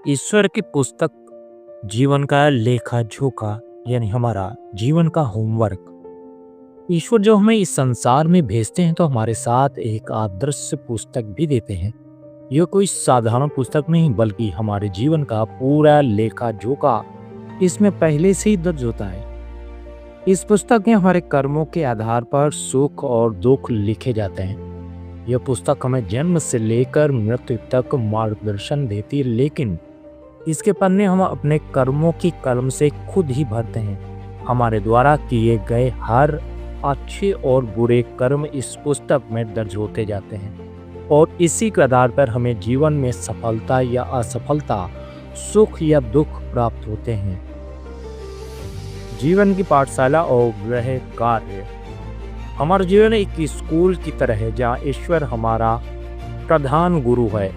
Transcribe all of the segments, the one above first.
ईश्वर की पुस्तक जीवन का लेखा जोखा यानी हमारा जीवन का होमवर्क। ईश्वर जो हमें इस संसार में भेजते हैं तो हमारे साथ एक आदर्श पुस्तक भी देते हैं। यह कोई साधारण पुस्तक नहीं बल्कि हमारे जीवन का पूरा लेखा जोखा इसमें पहले से ही दर्ज होता है। इस पुस्तक में हमारे कर्मों के आधार पर सुख और दुख लिखे जाते हैं। यह पुस्तक हमें जन्म से लेकर मृत्यु तक मार्गदर्शन देती है, लेकिन इसके पन्ने हम अपने कर्मों की कलम से खुद ही भरते हैं। हमारे द्वारा किए गए हर अच्छे और बुरे कर्म इस पुस्तक में दर्ज होते जाते हैं और इसी के आधार पर हमें जीवन में सफलता या असफलता, सुख या दुख प्राप्त होते हैं। जीवन की पाठशाला और गृह कार्य। हमारा जीवन एक स्कूल की तरह है जहाँ ईश्वर हमारा प्रधान गुरु है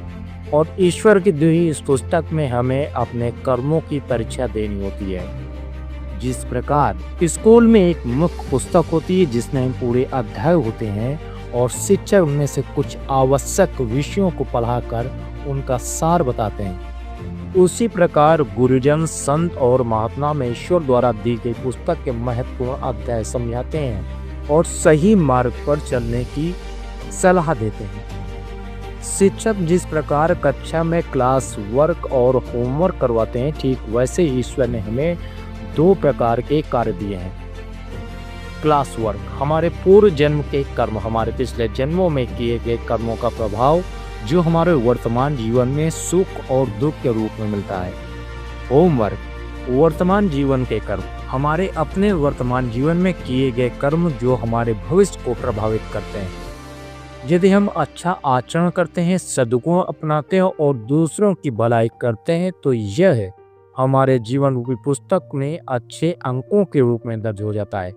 और ईश्वर की दी हुई इस पुस्तक में हमें अपने कर्मों की परीक्षा देनी होती है। जिस प्रकार स्कूल में एक मुख्य पुस्तक होती है जिसमें पूरे अध्याय होते हैं और शिक्षक उनमें से कुछ आवश्यक विषयों को पढ़ाकर उनका सार बताते हैं, उसी प्रकार गुरुजन, संत और महात्मा में ईश्वर द्वारा दी गई पुस्तक के महत्वपूर्ण अध्याय समझाते हैं और सही मार्ग पर चलने की सलाह देते हैं। शिक्षक जिस प्रकार कक्षा में क्लास वर्क और होमवर्क करवाते हैं, ठीक वैसे ही ईश्वर ने हमें दो प्रकार के कार्य दिए हैं। क्लास वर्क हमारे पूर्व जन्म के कर्म, हमारे पिछले जन्मों में किए गए कर्मों का प्रभाव जो हमारे वर्तमान जीवन में सुख और दुख के रूप में मिलता है। होमवर्क वर्तमान जीवन के कर्म, हमारे अपने वर्तमान जीवन में किए गए कर्म जो हमारे भविष्य को प्रभावित करते हैं। यदि हम अच्छा आचरण करते हैं, सद्गुण अपनाते हैं और दूसरों की भलाई करते हैं तो यह हमारे जीवन रूपी पुस्तक में अच्छे अंकों के रूप में दर्ज हो जाता है।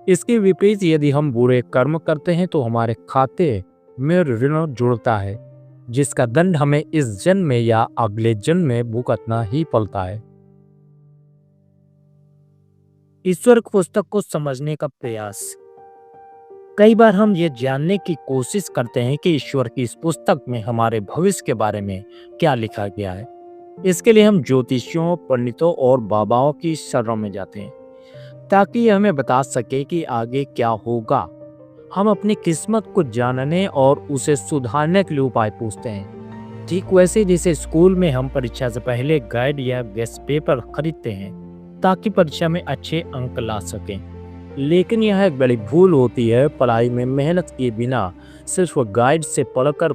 इसके विपरीत यदि हम बुरे कर्म करते हैं तो हमारे खाते में ऋण जुड़ता है जिसका दंड हमें इस जन्म में या अगले जन्म में भुगतना ही पड़ता है। ईश्वर की पुस्तक को समझने का प्रयास। कई बार हम ये जानने की कोशिश करते हैं कि ईश्वर की इस पुस्तक में हमारे भविष्य के बारे में क्या लिखा गया है। इसके लिए हम ज्योतिषियों, पंडितों और बाबाओं की शरण में जाते हैं ताकि ये हमें बता सके कि आगे क्या होगा। हम अपनी किस्मत को जानने और उसे सुधारने के लिए उपाय पूछते हैं। ठीक वैसे जैसे स्कूल में हम परीक्षा से पहले गाइड या गेस्ट पेपर खरीदते हैं ताकि परीक्षा में अच्छे अंक ला सकें, लेकिन यह एक बड़ी भूल होती है। पढ़ाई में मेहनत किए बिना सिर्फ गाइड से पढ़कर